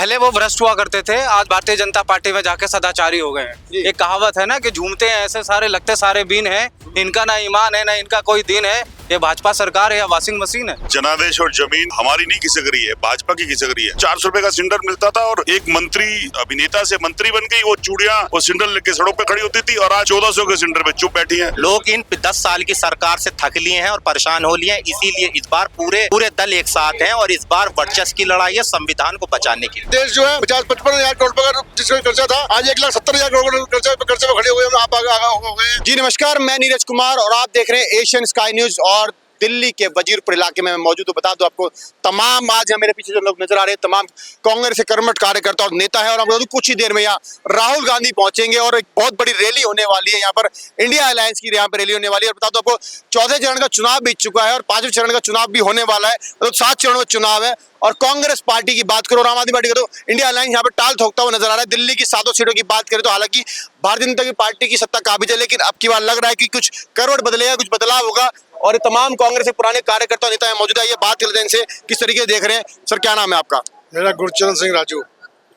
पहले वो भ्रष्ट हुआ करते थे, आज भारतीय जनता पार्टी में जाके सदाचारी हो गए हैं। एक कहावत है ना कि झूमते हैं ऐसे सारे लगते सारे बीन है, इनका ना ईमान है ना इनका कोई दीन है। ये भाजपा सरकार है या वॉशिंग मशीन है? जनादेश और जमीन हमारी नहीं खिसक रही है, भाजपा की खिसक रही है। 400 रुपए का सिलेंडर मिलता था और एक मंत्री अभिनेता से मंत्री बन गई, वो चूड़ियां और सिलेंडर लेके सड़क पे खड़ी होती थी और आज 1400 के सिलेंडर पे चुप बैठी है। लोग इन 10 साल की सरकार से थक लिए हैं और परेशान हो लिए हैं, इसीलिए इस बार पूरे दल एक साथ हैं और इस बार वर्चस्व की लड़ाई है संविधान को बचाने की। देश जो है 50-55 हजार करोड़ का जिसका कर्जा था, आज 1,70,000 करोड़ कर्जे पे खड़े हुए हैं। आप आगे हो गए। जी नमस्कार, मैं नीरज कुमार और आप देख रहे हैं एशियन स्काई न्यूज। और दिल्ली के वजीरपुर इलाके में मैं मौजूद हूँ। बता दूं आपको, तमाम आज मेरे पीछे जो लोग नजर आ रहे हैं तमाम कांग्रेस के कर्मठ कार्यकर्ता और नेता है। और हम कुछ ही देर में यहाँ राहुल गांधी पहुंचेंगे और एक बहुत बड़ी रैली होने वाली है। यहाँ पर इंडिया अलायंस की यहाँ पर रैली होने वाली है। और बता दूं आपको, चौथे चरण का चुनाव बीत चुका है और 5वें चरण का चुनाव भी होने वाला है। मतलब 7 चरणों में चुनाव है। और कांग्रेस पार्टी की बात करो और आम आदमी पार्टी करो, इंडिया अलायंस यहाँ पर टाल ठोकता हुआ नजर आ रहा है। दिल्ली की 7 सीटों की बात करें तो हालांकि भारतीय जनता पार्टी की सत्ता काबिज है, लेकिन अब की बार लग रहा है कि कुछ करवट बदलेगा, कुछ बदलाव होगा। और ये तमाम कांग्रेस के पुराने कार्यकर्ता नेता मौजूद है। ये बात कर इनसे किस तरीके देख रहे हैं। सर क्या नाम है आपका? मेरा गुरचरण सिंह राजू,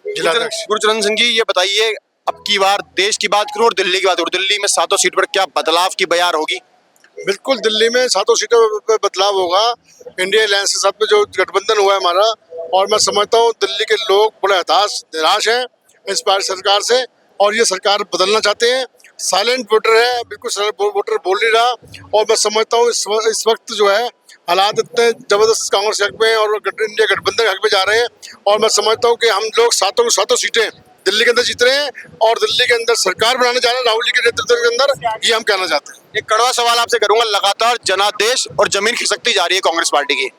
जिलाध्यक्ष। गुरचरण सिंह जी, ये बताइए अब की बार देश की बात करूं और दिल्ली की बात करूं, दिल्ली में 7 सीट पर क्या बदलाव की बयार होगी? बिल्कुल, दिल्ली में 7 सीटों पे बदलाव होगा। इंडिया अलायंस के साथ में जो गठबंधन हुआ है हमारा, और मैं समझता हूँ दिल्ली के लोग बड़े निराश हैं इस बार सरकार से और ये सरकार बदलना चाहते हैं। साइलेंट वोटर है, बिल्कुल साइलेंट वोटर बोल नहीं रहा। और मैं समझता हूँ इस वक्त जो है हालात इतने जबरदस्त कांग्रेस के हक में और इंडिया गठबंधन के हक में जा रहे हैं। और मैं समझता हूँ कि हम लोग 7 सीटें दिल्ली के अंदर जीत रहे हैं और दिल्ली के अंदर सरकार बनाने जा रहे हैं राहुल जी के नेतृत्व के अंदर। ये हम कहना चाहते हैं। एक कड़वा सवाल आपसे करूंगा, लगातार जनादेश और जमीन खिसकती जा रही है कांग्रेस पार्टी की।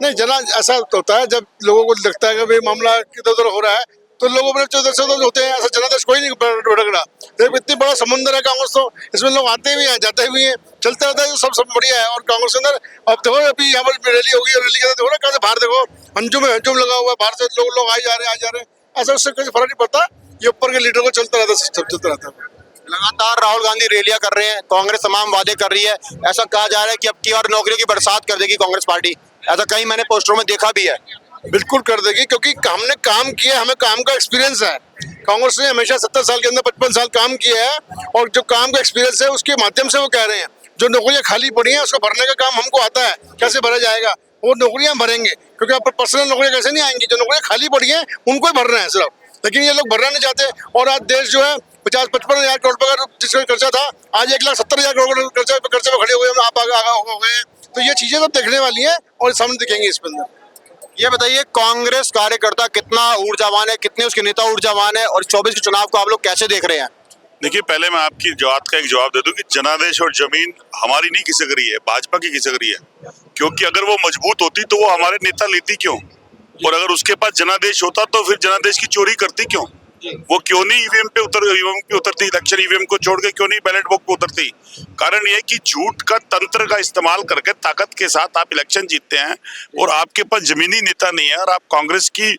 नहीं, जना ऐसा होता है जब लोगों को लगता है कि भाई मामला इधर उधर हो रहा है तो लोगों में चौधर होते हैं। ऐसा जनादेश कोई नहीं भड़कड़ा। देखो इतनी बड़ा समुद्र है कांग्रेस, तो इसमें लोग आते भी हैं जाते भी हैं, चलते रहता है, सब बढ़िया है। और कांग्रेस के अंदर अब देखो, अभी यहाँ पर रैली होगी और रैली के अंदर देखो ना कैसे बाहर देखो हंजुम लगा हुआ है, बाहर से लोग आ जा रहे हैं। ऐसा उससे कोई फर्क नहीं पड़ता, ये ऊपर के लीडर को चलता रहता है। लगातार राहुल गांधी रैलियां कर रहे हैं, कांग्रेस तमाम वादे कर रही है। ऐसा कहा जा रहा है कि अब की और नौकरियों की बरसात कर देगी कांग्रेस पार्टी। ऐसा कहीं मैंने पोस्टरों में देखा भी है। बिल्कुल कर देगी, क्योंकि हमने काम किया, हमें काम का एक्सपीरियंस है। कांग्रेस ने हमेशा 70 साल के अंदर 55 साल काम किया है और जो काम का एक्सपीरियंस है उसके माध्यम से वो कह रहे हैं जो नौकरियां खाली पड़ी हैं उसको भरने का काम हमको आता है। कैसे भरा जाएगा, वो नौकरियां भरेंगे, क्योंकि आप पर्सनल नौकरियां कैसे नहीं आएंगी। जो नौकरियां खाली पड़ी हैं उनको ही भरना है सिर्फ, लेकिन ये लोग भरना नहीं चाहते। और आज देश जो है 50-55 हजार करोड़ का जिसका कर्जा था, आज 1,70,000 करोड़ कर्जे पे खड़े हुए हैं। आप आगे हो गए हैं। तो ये चीजें तो देखने वाली हैं और सामने दिखेंगी इसके अंदर। ये बताइए, कांग्रेस कार्यकर्ता कितना ऊर्जावान है, कितने उसके नेता ऊर्जावान है और 24 के चुनाव को आप लोग कैसे देख रहे हैं? देखिए, पहले मैं आपकी बात का एक जवाब दे दूं कि जनादेश और जमीन हमारी नहीं खिसक रही है, भाजपा की खिसक रही है। क्योंकि अगर वो मजबूत होती तो वो हमारे नेता लेती क्यों, और अगर उसके पास जनादेश होता तो फिर जनादेश की चोरी करती क्यों? वो क्यों नहीं ईवीएम पे उतरती, इलेक्शन ईवीएम को छोड़ के क्यों नहीं बैलेट बॉक्स पे उतरती? कारण ये कि झूठ का तंत्र का इस्तेमाल करके ताकत के साथ आप इलेक्शन जीतते हैं और आपके पास जमीनी नेता नहीं है और आप कांग्रेस की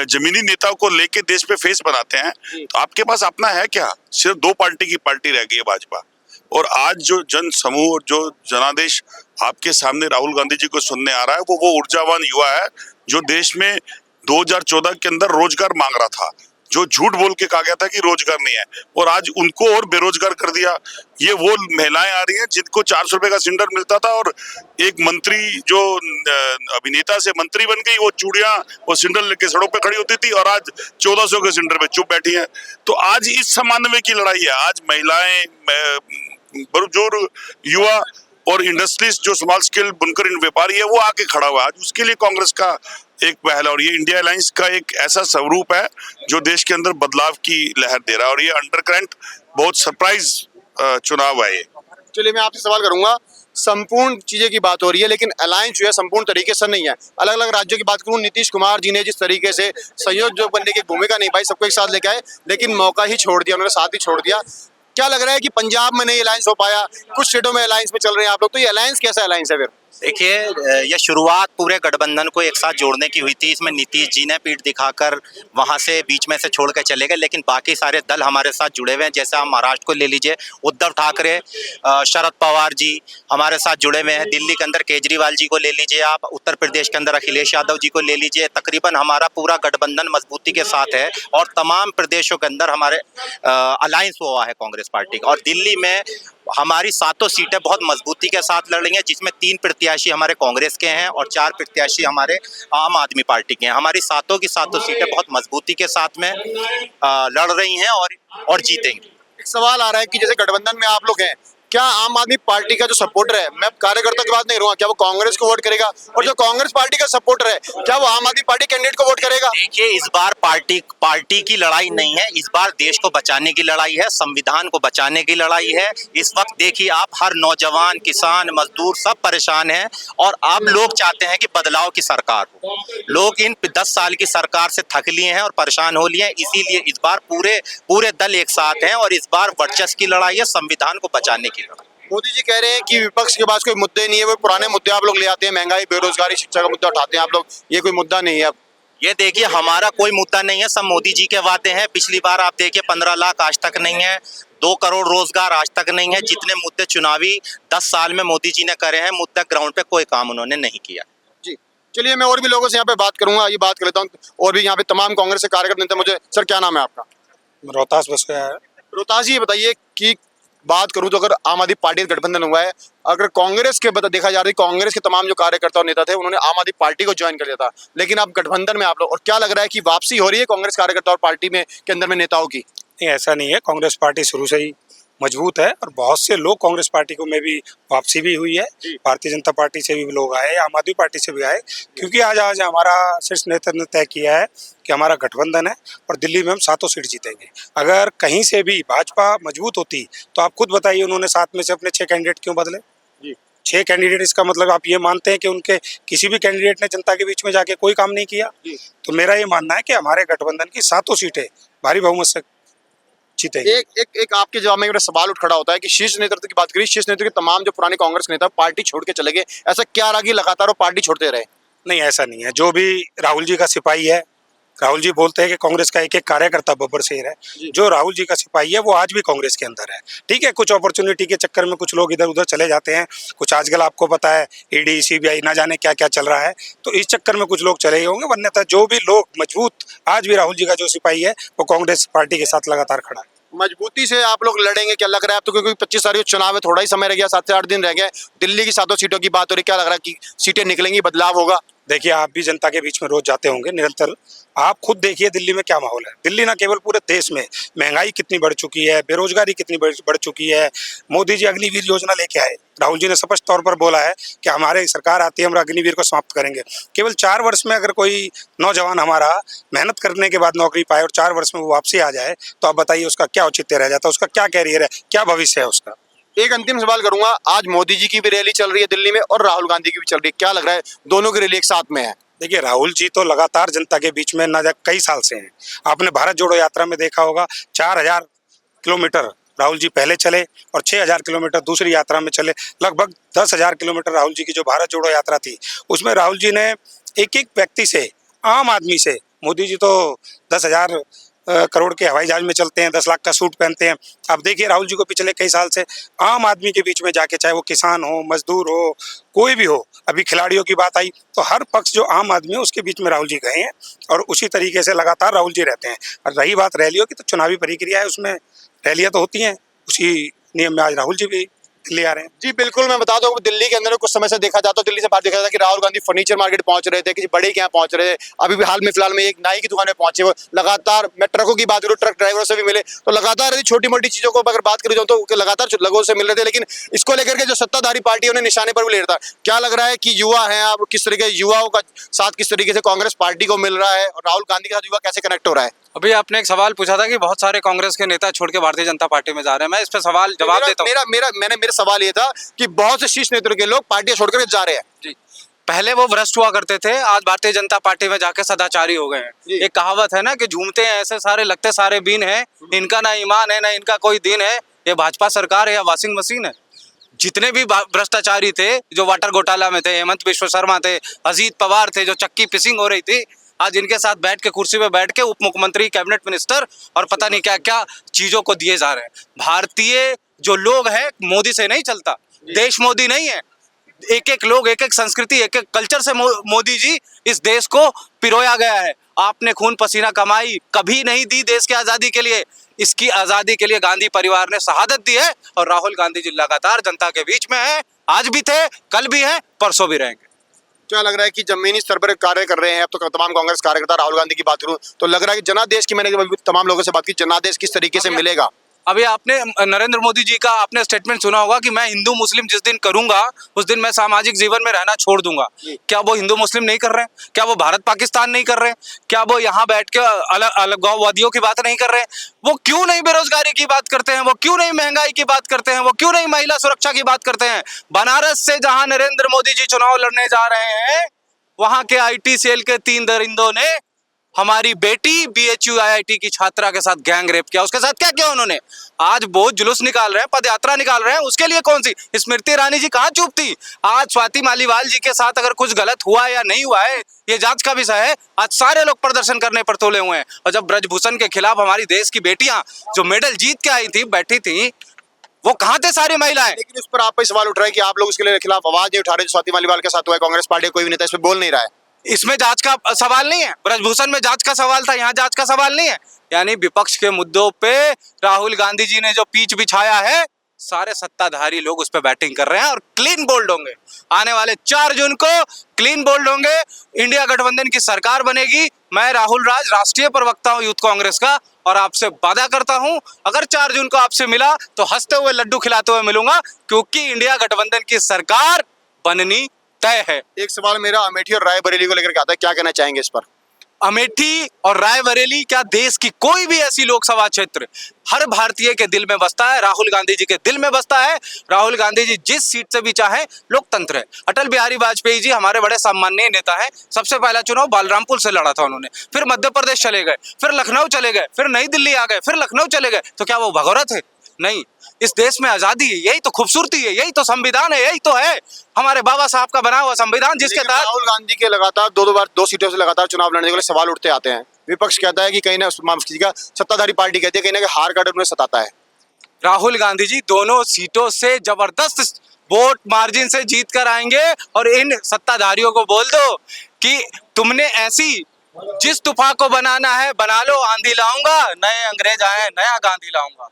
जमीनी नेता को लेके देश पे फेस बनाते हैं। तो आपके पास अपना है क्या? सिर्फ 2 पार्टी की पार्टी रह गई है, भाजपा। और आज जो जन समूह और जो जनादेश आपके सामने राहुल गांधी जी को सुनने आ रहा है, वो ऊर्जावान युवा है जो देश में 2014 के अंदर रोजगार मांग रहा था, जो झूठ बोल के कहा गया था कि रोजगार नहीं है, और आज उनको और बेरोजगार कर दिया। ये वो महिलाएं आ रही हैं जिनको 400 रुपए का सिलेंडर मिलता था और एक मंत्री जो अभिनेता से मंत्री बन गई, वो चूड़ियां और सिलेंडर लेके सड़क पे खड़ी होती थी और आज 1400 के सिलेंडर पे चुप बैठी हैं। तो आज इस समन्वय की लड़ाई है। आज महिलाएं, बुजुर्ग, युवा और इंडस्ट्रीज जो स्मॉल स्केल बुनकर व्यापारी है वो आके खड़ा हुआ है। आज उसके लिए कांग्रेस का एक पहल है और ये इंडिया अलायंस का एक ऐसा स्वरूप है जो देश के अंदर बदलाव की लहर दे रहा है। और ये अंडरकरंट बहुत सरप्राइज चुनाव है। ये चलिए मैं आपसे सवाल करूंगा, संपूर्ण चीजें की बात हो रही है लेकिन अलायंस जो है संपूर्ण तरीके से नहीं है। अलग अलग राज्यों की बात करूं, नीतीश कुमार जी ने जिस तरीके से संयोजक बनने की भूमिका निभाई, सबको एक साथ लेके आए, लेकिन मौका ही छोड़ दिया, उन्होंने साथ ही छोड़ दिया। क्या लग रहा है कि पंजाब में नहीं अलायंस हो पाया, कुछ स्टेटों में अलायंस में चल रहे हैं आप लोग, तो ये अलायंस कैसा अलायंस है फिर? देखिए, ये शुरुआत पूरे गठबंधन को एक साथ जोड़ने की हुई थी। इसमें नीतीश जी ने पीठ दिखाकर वहां से बीच में से छोड़ कर चले गए, लेकिन बाकी सारे दल हमारे साथ जुड़े हुए हैं। जैसे आप महाराष्ट्र को ले लीजिए, उद्धव ठाकरे, शरद पवार जी हमारे साथ जुड़े हुए हैं। दिल्ली के अंदर केजरीवाल जी को ले लीजिए आप, उत्तर प्रदेश के अंदर अखिलेश यादव जी को ले लीजिए। तकरीबन हमारा पूरा गठबंधन मजबूती के साथ है और तमाम प्रदेशों के अंदर हमारे अलायंस हुआ है कांग्रेस पार्टी का। और दिल्ली में हमारी 7 सीटें बहुत मजबूती के साथ लड़ रही हैं, जिसमें 3 प्रत्याशी हमारे कांग्रेस के हैं और 4 प्रत्याशी हमारे आम आदमी पार्टी के हैं। हमारी 7 की 7 सीटें बहुत मजबूती के साथ में लड़ रही हैं और जीतेंगी। एक सवाल आ रहा है कि जैसे गठबंधन में आप लोग हैं, क्या आम आदमी पार्टी का जो सपोर्टर है, मैं कार्यकर्ता की बात नहीं रहूंगा, क्या वो कांग्रेस को वोट करेगा? और जो कांग्रेस पार्टी का सपोर्टर है, क्या वो आम आदमी पार्टी कैंडिडेट को वोट करेगा? देखिए, इस बार पार्टी की लड़ाई नहीं है, इस बार देश को बचाने की लड़ाई है, संविधान को बचाने की लड़ाई है। इस वक्त देखिए आप, हर नौजवान, किसान, मजदूर सब परेशान हैं और अब लोग चाहते हैं कि बदलाव की सरकार हो। लोग इन 10 साल की सरकार से थक लिए हैं और परेशान हो लिए हैं, इसीलिए इस बार पूरे दल एक साथ हैं और इस बार वर्चस्व की लड़ाई है, संविधान को बचाने की लड़ाई। मोदी जी कह रहे हैं कि विपक्ष के पास कोई मुद्दे नहीं है, वो पुराने मुद्दे आप लोग ले आते हैं, महंगाई, बेरोजगारी, शिक्षा का मुद्दा उठाते हैं आप लोग, ये कोई मुद्दा नहीं है अब। ये देखिए, हमारा कोई मुद्दा नहीं है, सब मोदी जी के वादे हैं। पिछली बार आप देखिए 15 लाख आज तक नहीं है, 2 करोड़ रोजगार आज तक नहीं है। जितने मुद्दे चुनावी 10 साल में मोदी जी ने करे हैं, मुद्दा ग्राउंड पे कोई काम उन्होंने नहीं किया। जी चलिए, मैं और भी लोगों से यहाँ पे बात करूंगा, ये बात कर लेता हूँ। और भी यहाँ पे तमाम कांग्रेस के कार्यकर्ता मिलते हैं मुझे। सर, क्या नाम है आपका? रोहतास बस गया है। रोहतास जी, ये बताइए कि बात करूं तो अगर आम आदमी पार्टी का गठबंधन हुआ है, अगर कांग्रेस के देखा जा रहा है, कांग्रेस के तमाम जो कार्यकर्ता और नेता थे उन्होंने आम आदमी पार्टी को ज्वाइन कर लिया था, लेकिन अब गठबंधन में आप लोग, और क्या लग रहा है कि वापसी हो रही है कांग्रेस कार्यकर्ता और पार्टी में के अंदर में नेताओं की? नहीं, ऐसा नहीं है। कांग्रेस पार्टी शुरू से ही मजबूत है और बहुत से लोग कांग्रेस पार्टी को में भी वापसी भी हुई है। भारतीय जनता पार्टी से भी लोग आए, आम आदमी पार्टी से भी आए, क्योंकि आज हमारा शीर्ष नेतृत्व ने तय किया है कि हमारा गठबंधन है और दिल्ली में हम 7 सीट जीतेंगे। अगर कहीं से भी भाजपा मजबूत होती तो आप खुद बताइए, उन्होंने 7 में से अपने 6 कैंडिडेट क्यों बदले? 6 कैंडिडेट, इसका मतलब आप ये मानते हैं कि उनके किसी भी कैंडिडेट ने जनता के बीच में जाके कोई काम नहीं किया? तो मेरा ये मानना है कि हमारे गठबंधन की 7 सीटें भारी बहुमत से जीतेंगे। एक आपके जवाब में एक सवाल उठ खड़ा होता है कि शीर्ष नेतृत्व की बात करिए, शीर्ष नेतृत्व के तमाम जो पुराने कांग्रेस के नेता पार्टी छोड़ के चले गए, ऐसा क्या रहा कि लगातार वो पार्टी छोड़ते रहे? नहीं, ऐसा नहीं है। जो भी राहुल जी का सिपाही है, राहुल जी बोलते हैं कि कांग्रेस का एक कार्यकर्ता बब्बर शेर है। जो राहुल जी का सिपाही है वो आज भी कांग्रेस के अंदर है। ठीक है, कुछ अपॉर्चुनिटी के चक्कर में कुछ लोग इधर उधर चले जाते हैं, कुछ आजकल आपको पता है ईडी सीबीआई ना जाने क्या क्या चल रहा है, तो इस चक्कर में कुछ लोग चले गए होंगे, वरना जो भी लोग मजबूत, आज भी राहुल जी का जो सिपाही है वो कांग्रेस पार्टी के साथ लगातार खड़ा है। मजबूती से आप लोग लड़ेंगे, क्या लग रहा है आप तो? क्योंकि 25 तारीख को चुनाव है, थोड़ा ही समय रह गया, 7 से 8 दिन रह गए। दिल्ली की 7 सीटों की बात हो रही, क्या लग रहा है कि सीटें निकलेंगी, बदलाव होगा? देखिए, आप भी जनता के बीच में रोज जाते होंगे निरंतर, आप खुद देखिए दिल्ली में क्या माहौल है। दिल्ली ना केवल पूरे देश में महंगाई कितनी बढ़ चुकी है, बेरोजगारी कितनी बढ़ चुकी है। मोदी जी अग्निवीर योजना लेके आए, राहुल जी ने स्पष्ट तौर पर बोला है कि हमारे सरकार आती है, हम अग्निवीर को समाप्त करेंगे। केवल 4 वर्ष में अगर कोई नौजवान हमारा मेहनत करने के बाद नौकरी पाए और 4 वर्ष में वो वापसी आ जाए, तो आप बताइए उसका क्या औचित्य रह जाता है, उसका क्या कैरियर है, क्या भविष्य है उसका। एक अंतिम सवाल करूंगा, आज मोदी जी की भी रैली चल रही है दिल्ली में और राहुल गांधी की भी चल रही है, क्या लग रहा है दोनों की रैली एक साथ में है? देखिए, राहुल जी तो लगातार जनता के बीच में ना कई साल से हैं। आपने भारत जोड़ो यात्रा में देखा होगा, 4000 किलोमीटर राहुल जी पहले चले और 6000 किलोमीटर दूसरी यात्रा में चले। लगभग 10,000 किलोमीटर राहुल जी की जो भारत जोड़ो यात्रा थी, उसमें राहुल जी ने एक एक व्यक्ति से, आम आदमी से, मोदी जी तो 10,000 करोड़ के हवाई जहाज में चलते हैं, 10 लाख का सूट पहनते हैं। अब देखिए, राहुल जी को पिछले कई साल से आम आदमी के बीच में जाके, चाहे वो किसान हो, मजदूर हो, कोई भी हो, अभी खिलाड़ियों की बात आई तो हर पक्ष जो आम आदमी है उसके बीच में राहुल जी गए हैं और उसी तरीके से लगातार राहुल जी रहते हैं। और रही बात रैलियों की, तो चुनावी प्रक्रिया है, उसमें रैलियां तो होती हैं, उसी नियम में आज राहुल जी भी दिल्ली आ रहे हैं। जी बिल्कुल, मैं बता दूं, दिल्ली के अंदर कुछ समय से देखा जाता, दिल्ली से बाहर देखा जाता कि राहुल गांधी फर्नीचर मार्केट पहुंच रहे थे, किसी बड़े के यहाँ पहुंच रहे थे, अभी भी हाल में फिलहाल में एक नाई की दुकान में पहुंचे। वो लगातार, मैं ट्रकों की बात करूँ, ट्रक ड्राइवरों से भी मिले, तो लगातार यदि छोटी मोटी चीजों को अगर बात करी जाऊँ तो लगातार लोगों से मिल रहे थे, लेकिन इसको लेकर के जो सत्ताधारी पार्टी उन्हें निशाने पर भी ले रहा था। क्या लग रहा है कि युवा है आप, किस तरीके युवाओं का साथ किस तरीके से कांग्रेस पार्टी को मिल रहा है और राहुल गांधी के साथ युवा कैसे कनेक्ट हो रहा है? अभी आपने एक सवाल पूछा था कि बहुत सारे कांग्रेस के नेता छोड़ के भारतीय जनता पार्टी में जा रहे हैं, मैं इस पर सवाल जवाब देता हूँ। मेरा सवाल ये था कि बहुत से शीर्ष नेतृत्व के लोग पार्टियां छोड़कर जा रहे हैं। जी, पहले वो भ्रष्ट हुआ करते थे, आज भारतीय जनता पार्टी में जाके सदाचारी हो गए हैं। एक कहावत है ना कि झूमते हैं ऐसे सारे, लगते सारे बीन है, इनका ना ईमान है ना इनका कोई दीन है, ये भाजपा सरकार है या वॉशिंग मशीन है। जितने भी भ्रष्टाचारी थे जो वाटर घोटाला में थे, हेमंत विश्व शर्मा थे, अजीत पवार थे, जो चक्की पिसिंग हो रही थी, आज इनके साथ बैठ के कुर्सी पे बैठ के उप मुख्यमंत्री, कैबिनेट मिनिस्टर और पता नहीं क्या क्या चीजों को दिए जा रहे हैं। भारतीय जो लोग हैं मोदी से नहीं चलता, देश मोदी नहीं है। एक एक लोग, एक एक संस्कृति, एक एक कल्चर से मोदी जी इस देश को पिरोया गया है। आपने खून पसीना कमाई कभी नहीं दी देश की आजादी के लिए। इसकी आजादी के लिए गांधी परिवार ने शहादत दी है और राहुल गांधी जी लगातार जनता के बीच में है, आज भी थे, कल भी हैं, परसों भी रहेंगे। क्या लग रहा है कि जमीनी स्तर पर कार्य कर रहे हैं अब तो तमाम कांग्रेस कार्यकर्ता? राहुल गांधी की बात करूं तो लग रहा है कि जनादेश की, मैंने तमाम लोगों से बात की, जनादेश किस तरीके से मिलेगा? अभी आपने नरेंद्र मोदी जी का आपने स्टेटमेंट सुना होगा कि मैं हिंदू मुस्लिम जिस दिन करूंगा उस दिन मैं सामाजिक जीवन में रहना छोड़ दूंगा। क्या वो हिंदू मुस्लिम नहीं कर रहे हैं? क्या वो भारत पाकिस्तान नहीं कर रहे हैं? क्या वो यहाँ बैठ के अलगाववादियों की बात नहीं कर रहे हैं? वो क्यों नहीं बेरोजगारी की बात करते हैं? वो क्यों नहीं महंगाई की बात करते हैं? वो क्यों नहीं महिला सुरक्षा की बात करते हैं? बनारस से जहां नरेंद्र मोदी जी चुनाव लड़ने जा रहे हैं, वहां के IT सेल के 3 दरिंदों ने हमारी बेटी BHU IIT की छात्रा के साथ गैंग रेप किया। उसके साथ क्या किया उन्होंने? आज बहुत जुलूस निकाल रहे हैं, पद यात्रा निकाल रहे हैं, उसके लिए कौन सी स्मृति ईरानी जी कहाँ चुप थी? आज स्वाति मालीवाल जी के साथ अगर कुछ गलत हुआ या नहीं हुआ है ये जांच का विषय है। आज सारे लोग प्रदर्शन करने पर तोले हुए हैं। और जब ब्रजभूषण के खिलाफ हमारी देश की बेटियां जो मेडल जीत के आई थी, बैठी थी, वो कहाँ थे सारी महिलाएं? लेकिन उस पर आप पे सवाल उठ रहा है कि आप लोग उसके लिए खिलाफ आवाज नहीं उठा रहे। जो स्वाति मालीवाल के साथ हुआ है, कांग्रेस पार्टी कोई भी नेता इस पर बोल नहीं रहा है। इसमें जांच का सवाल नहीं है। ब्रजभूषण में जांच का सवाल था, यहाँ जांच का सवाल नहीं है। यानी विपक्ष के मुद्दों पे राहुल गांधी जी ने जो पीच बिछाया है, सारे सत्ताधारी लोग उस पर बैटिंग कर रहे हैं और क्लीन बोल्ड होंगे। आने वाले 4 जून को क्लीन बोल्ड होंगे। इंडिया गठबंधन की सरकार बनेगी। मैं राहुल राज, राष्ट्रीय प्रवक्ता हूं यूथ कांग्रेस का, और आपसे वादा करता हूं अगर 4 जून को आपसे मिला तो हंसते हुए लड्डू खिलाते हुए मिलूंगा, क्योंकि इंडिया गठबंधन की सरकार बननी तय है। एक सवाल मेरा अमेठी और रायबरेली को लेकर के आता है, क्या कहना चाहेंगे इस पर? अमेठी और रायबरेली क्या देश की कोई भी ऐसी लोकसभा क्षेत्र हर भारतीय के दिल में बसता है, राहुल गांधी जी के दिल में बसता है। राहुल गांधी जी जिस सीट से भी चाहे, लोकतंत्र है। अटल बिहारी वाजपेयी जी हमारे बड़े सम्माननीय नेता है। सबसे पहला चुनाव बलरामपुर से लड़ा था उन्होंने, फिर मध्य प्रदेश चले गए, फिर लखनऊ चले गए, फिर नई दिल्ली आ गए, फिर लखनऊ चले गए। तो क्या वो भगोड़ा थे? नहीं। इस देश में आजादी है, यही तो खूबसूरती है, यही तो संविधान है, यही तो है हमारे बाबा साहब का बना हुआ संविधान, जिसके तहत राहुल गांधी के लगातार दो बार 2 सीटों से लगातार चुनाव लड़ने के लिए सवाल उठते आते हैं। विपक्ष कहता है कि कहीं ना, माफ कीजिएगा, सत्ताधारी पार्टी कहती है कहीं ना कहीं हार का डर उन्हें सताता है। राहुल गांधी जी दोनों सीटों से जबरदस्त वोट मार्जिन से जीत कर आएंगे। और इन सत्ताधारियों को बोल दो कि तुमने ऐसी जिस तूफान को बनाना है बना लो, आंधी लाऊंगा, नए अंग्रेज आए, नया गांधी लाऊंगा।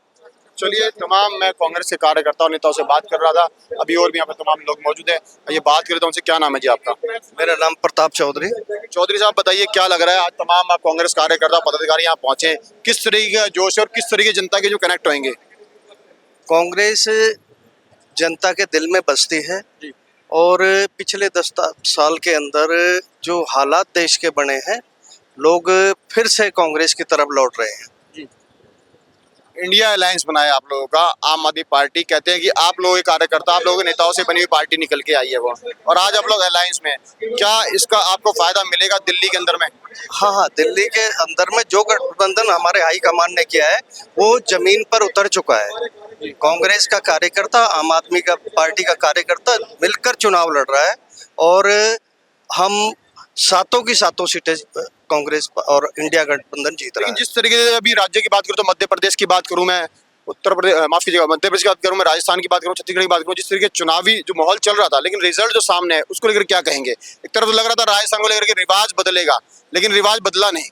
चलिए, तमाम मैं कांग्रेस के कार्यकर्ता और नेताओं से बात कर रहा था, अभी और भी यहाँ पर तमाम लोग मौजूद हैं। ये बात करें तो उनसे, क्या नाम है जी आपका? मेरा नाम प्रताप चौधरी। चौधरी साहब, बताइए क्या लग रहा है आज तमाम आप कांग्रेस कार्यकर्ता पदाधिकारी यहाँ पहुंचे, किस तरीके का जोश है और किस तरीके जनता के जो कनेक्ट होंगे? कांग्रेस जनता के दिल में बसती है और पिछले 10 साल के अंदर जो हालात देश के बने हैं, लोग फिर से कांग्रेस की तरफ लौट रहे हैं। इंडिया अलायंस बनाया आप लोगों का, आम आदमी पार्टी, कहते हैं कि आप लोगों के कार्यकर्ता, आप लोगों के नेताओं से बनी हुई पार्टी निकल के आई है वो, और आज आप लोग अलायंस में, क्या इसका आपको फायदा मिलेगा दिल्ली के अंदर में? हाँ, दिल्ली के अंदर में जो गठबंधन हमारे हाईकमान ने किया है वो जमीन पर उतर चुका है। कांग्रेस का कार्यकर्ता, आम आदमी का पार्टी का कार्यकर्ता मिलकर चुनाव लड़ रहा है और हम सातों की सातों सीटें कांग्रेस और इंडिया गठबंधन जीत रहा है। लेकिन जिस तरीके से अभी राज्य की बात करूँ तो मध्य प्रदेश की बात करूँ मैं, उत्तर प्रदेश, माफ कीजिएगा, मध्य प्रदेश की बात करूँ मैं, राजस्थान की बात करूँ, छत्तीसगढ़ की बात करूँ, जिस तरीके चुनावी जो माहौल चल रहा था, लेकिन रिजल्ट जो सामने है उसको लेकर क्या कहेंगे? एक तरफ तो लग रहा था राजस्थान को लेकर के रिवाज बदलेगा, लेकिन रिवाज बदला नहीं।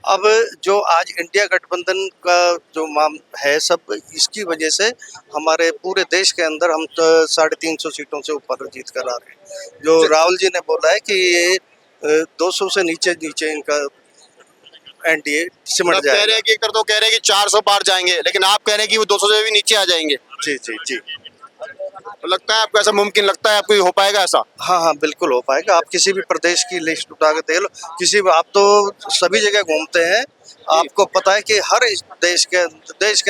अब जो आज इंडिया गठबंधन का जो माम है, सब इसकी वजह से हमारे पूरे देश के अंदर हम तो 350 सीटों से ऊपर जीत कर आ रहे हैं। जो राहुल जी ने बोला है कि ये 200 से नीचे इनका एनडीए सिमट कह रहे जाएगा। हैं कि एक तरफ तो कह रहे हैं कि 400 पार जाएंगे, लेकिन आप कह रहे हैं कि वो 200 से भी नीचे आ जाएंगे। जी जी जी। तो लगता है आपको ऐसा मुमकिन लगता है, आपको हो पाएगा ऐसा? हाँ हाँ, बिल्कुल हो पाएगा। आप किसी भी प्रदेश की लिस्ट उठा के दे लो, किसी भी, आप तो सभी जगह घूमते हैं, आपको पता है कि हर देश के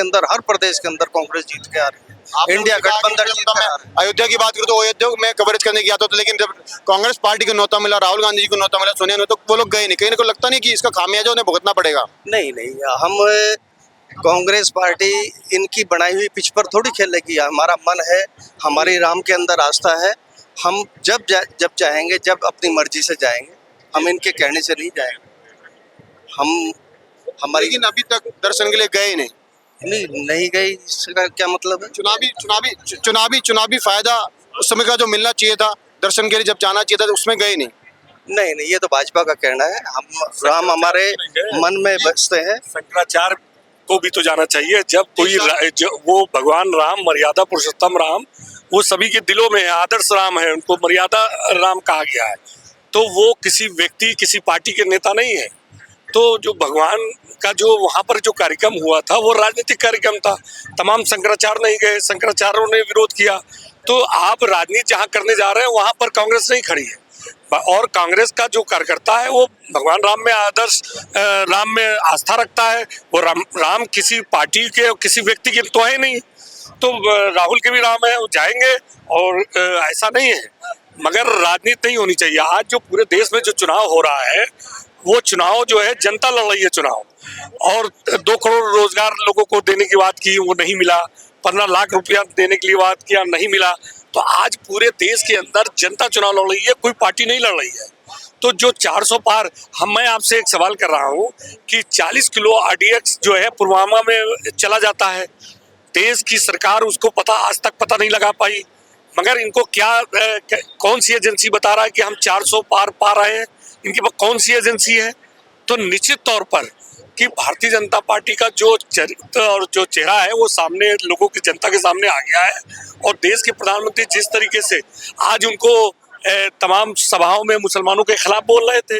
अंदर, हर प्रदेश के अंदर कांग्रेस जीत के आ रही है। इंडिया गठबंधन जीत के आ रही है। अयोध्या की बात करूँ तो अयोध्या में कवरेज करने गया था, लेकिन जब कांग्रेस पार्टी को न्योता मिला, राहुल गांधी जी को न्योता मिला, सोनिया ने, तो वो लोग गए नहीं। कहीं ना कहीं लगता नहीं कि इसका खामियाजा उन्हें भुगतना पड़ेगा? नहीं, हम कांग्रेस पार्टी इनकी बनाई हुई पिच पर थोड़ी खेलेगी। हमारा मन है, हमारी राम के अंदर आस्था है। हम जब चाहेंगे, जब अपनी मर्जी से जाएंगे, हम इनके कहने से नहीं जाएंगे। हमारी लेकिन अभी तक दर्शन के लिए गए नहीं। नहीं गई, इसका क्या मतलब है? चुनावी फायदा उस समय का जो मिलना चाहिए था, दर्शन के लिए जब जाना चाहिए था तो उसमें गए नहीं। नहीं, ये तो भाजपा का कहना है। हम राम हमारे मन में बसते हैं। शंकराचार्य को भी तो जाना चाहिए। जब कोई वो भगवान राम, मर्यादा पुरुषोत्तम राम, वो सभी के दिलों में है, आदर्श राम है, उनको मर्यादा राम कहा गया है। तो वो किसी व्यक्ति, किसी पार्टी के नेता नहीं है। तो जो भगवान का जो वहाँ पर जो कार्यक्रम हुआ था वो राजनीतिक कार्यक्रम था। तमाम शंकराचार्य नहीं गए, शंकराचार्यों ने विरोध किया। तो आप राजनीति जहाँ करने जा रहे हैं वहाँ पर कांग्रेस नहीं खड़ी है। और कांग्रेस का जो कार्यकर्ता है वो भगवान राम में आदर्श, राम में आस्था रखता है। वो राम किसी पार्टी के और किसी व्यक्ति के तो है नहीं। तो राहुल के भी राम है, वो जाएंगे। और ऐसा नहीं है, मगर राजनीति नहीं होनी चाहिए। आज जो पूरे देश में जो चुनाव हो रहा है, वो चुनाव जो है जनता लड़ रही है चुनाव। और 2 करोड़ रोजगार लोगों को देने की बात की, वो नहीं मिला। 15 लाख रुपया देने के लिए बात किया, नहीं मिला। तो आज पूरे देश के अंदर जनता चुनाव लड़ रही है, कोई पार्टी नहीं लड़ रही है। तो जो 400 पार, मैं आपसे एक सवाल कर रहा हूँ कि 40 किलो RDX जो है पुलवामा में चला जाता है। देश की सरकार उसको आज तक पता नहीं लगा पाई। मगर इनको कौन सी एजेंसी बता रहा है कि हम 400 पार पा रहे हैं? इनके पास कौन सी एजेंसी है? तो निश्चित तौर पर कि भारतीय जनता पार्टी का जो चरित्र और जो चेहरा है वो सामने लोगों की, जनता के सामने आ गया है। और देश के प्रधानमंत्री जिस तरीके से आज उनको तमाम सभाओं में मुसलमानों के खिलाफ बोल रहे थे,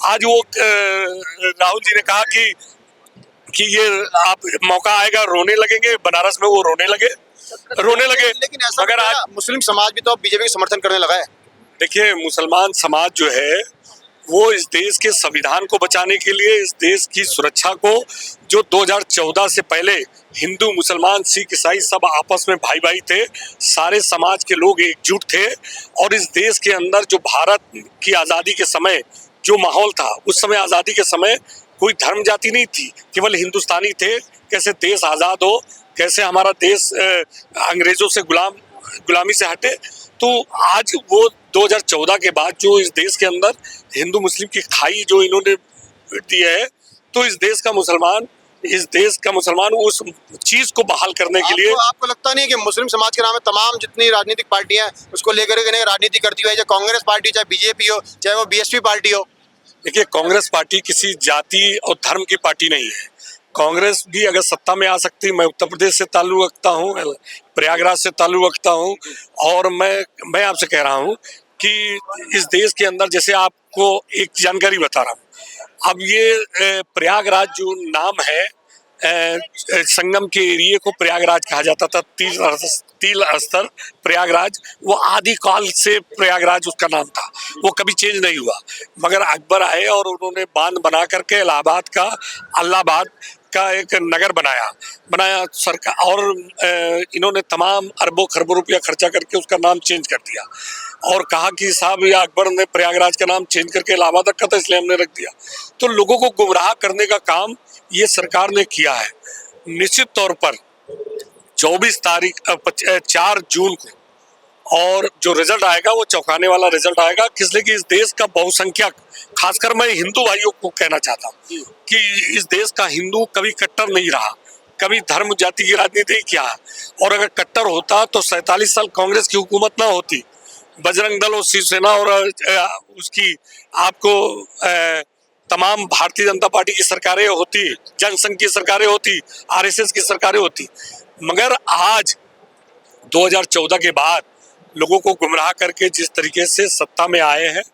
आज वो राहुल जी ने कहा कि ये आप मौका आएगा रोने लगेंगे। बनारस में वो रोने लगे। लेकिन ऐसा मगर आज मुस्लिम समाज भी तो अब बीजेपी का समर्थन करने लगा है। देखिए, मुसलमान समाज जो है वो इस देश के संविधान को बचाने के लिए, इस देश की सुरक्षा को, जो 2014 से पहले हिंदू, मुसलमान, सिख, ईसाई सब आपस में भाई भाई थे, सारे समाज के लोग एकजुट थे। और इस देश के अंदर जो भारत की आज़ादी के समय जो माहौल था, उस समय आज़ादी के समय कोई धर्म जाति नहीं थी, केवल हिंदुस्तानी थे। कैसे देश आज़ाद हो, कैसे हमारा देश अंग्रेजों से गुलामी से हटे। तो आज वो 2014 के बाद जो इस देश के अंदर हिंदू मुस्लिम की खाई जो इन्होंने दी है, तो इस देश का मुसलमान उस चीज को बहाल करने के लिए। आपको लगता नहीं है कि मुस्लिम समाज के नाम में तमाम जितनी राजनीतिक पार्टियां उसको लेकर के राजनीति करती हुई है, चाहे कांग्रेस पार्टी, चाहे बीजेपी हो, चाहे वो BSP पार्टी हो? देखिए, कांग्रेस पार्टी किसी जाति और धर्म की पार्टी नहीं है। कांग्रेस भी अगर सत्ता में आ सकती, मैं उत्तर प्रदेश से ताल्लुक रखता हूँ, प्रयागराज से ताल्लुक रखता हूँ। और मैं आपसे कह रहा हूँ कि इस देश के अंदर, जैसे आपको एक जानकारी बता रहा हूँ, अब ये प्रयागराज जो नाम है, संगम के एरिया को प्रयागराज कहा जाता था। तील स्थल प्रयागराज, वो आदि काल से प्रयागराज उसका नाम था, वो कभी चेंज नहीं हुआ। मगर अकबर आए और उन्होंने बांध बना करके अलाहाबाद का एक नगर बनाया सरकार। और इन्होंने तमाम अरबों खरबों रुपया खर्चा करके उसका नाम चेंज कर दिया और कहा कि साहब, ये अकबर ने प्रयागराज का नाम चेंज करके इलाहाबाद रखा था, इसलिए हमने रख दिया। तो लोगों को गुमराह करने का काम ये सरकार ने किया है। निश्चित तौर पर 4 जून को और जो रिजल्ट आएगा वो चौंकाने वाला रिजल्ट आएगा। किसलिए कि इस देश का बहुसंख्यक, खासकर मैं हिंदू भाइयों को कहना चाहता हूँ कि इस देश का हिंदू कभी कट्टर नहीं रहा, कभी धर्म जाति की राजनीति नहीं किया। और अगर कट्टर होता तो 47 साल कांग्रेस की हुकूमत ना होती, बजरंग दल और शिवसेना और उसकी आपको तमाम भारतीय जनता पार्टी की सरकारें होती, जनसंघ की सरकारें होती, RSS की सरकारें होती। मगर आज 2014 के बाद लोगों को गुमराह करके जिस तरीके से सत्ता में आए हैं,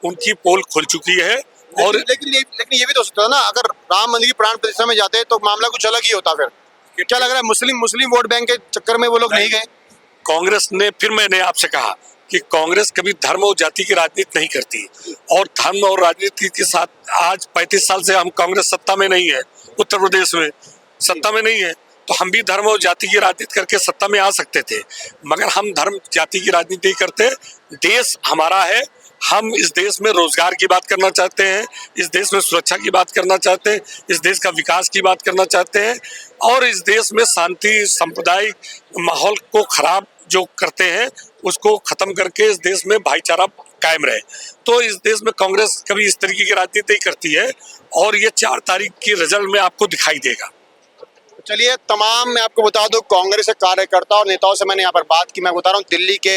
उनकी पोल खुल चुकी है। और लेकिन ये भी तो हो सकता है ना, अगर राम मंदिर की प्राण प्रतिष्ठा में जाते तो मामला कुछ अलग ही होता। फिर क्या लग रहा है, मुस्लिम वोट बैंक के चक्कर में वो लोग नहीं गए? कांग्रेस ने, फिर मैंने आपसे कहा कि कांग्रेस कभी धर्म और जाति की राजनीति नहीं करती। और धर्म और राजनीति के साथ आज 35 साल से हम कांग्रेस सत्ता में नहीं है, उत्तर प्रदेश में सत्ता में नहीं है, तो हम भी धर्म और जाति की राजनीति करके सत्ता में आ सकते थे। मगर हम धर्म जाति की राजनीति नहीं करते। देश हमारा है, हम इस देश में रोजगार की बात करना चाहते हैं, इस देश में सुरक्षा की बात करना चाहते हैं, इस देश का विकास की बात करना चाहते हैं और इस देश में शांति सांप्रदायिक माहौल को खराब जो करते हैं उसको खत्म करके इस देश में भाईचारा कायम रहे। तो इस देश में कांग्रेस कभी इस तरीके की राजनीति करती है और ये 4 तारीख की रिजल्ट में आपको दिखाई देगा। चलिए, तमाम मैं आपको बता दूं कांग्रेस के कार्यकर्ता और नेताओं से मैंने यहाँ पर बात की। मैं बता रहा हूँ दिल्ली के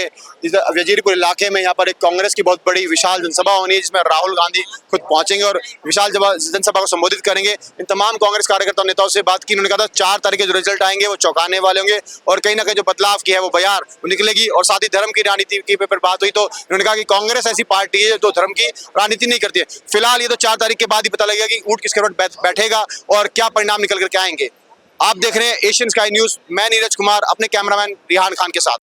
वजीरपुर इलाके में यहाँ पर एक कांग्रेस की बहुत बड़ी विशाल जनसभा होनी है जिसमें राहुल गांधी खुद पहुंचेंगे और विशाल जनसभा को संबोधित करेंगे। इन तमाम कांग्रेस कार्यकर्ता और नेताओं से बात की, उन्होंने कहा था 4 तारीख के जो रिजल्ट आएंगे वो चौंकाने वाले होंगे और कहीं ना कहीं जो बदलाव की है वो बयार वो निकलेगी। और साथ ही धर्म की राजनीति की पर बात हुई तो उन्होंने कहा कि कांग्रेस ऐसी पार्टी है जो धर्म की राजनीति नहीं करती है। फिलहाल ये तो 4 तारीख के बाद ही पता लगेगा कि ऊंट किसके ऊपर बैठेगा और क्या परिणाम निकल करके आएंगे। आप देख रहे हैं एशियन स्काई न्यूज, मैं नीरज कुमार अपने कैमरामैन रिहान खान के साथ।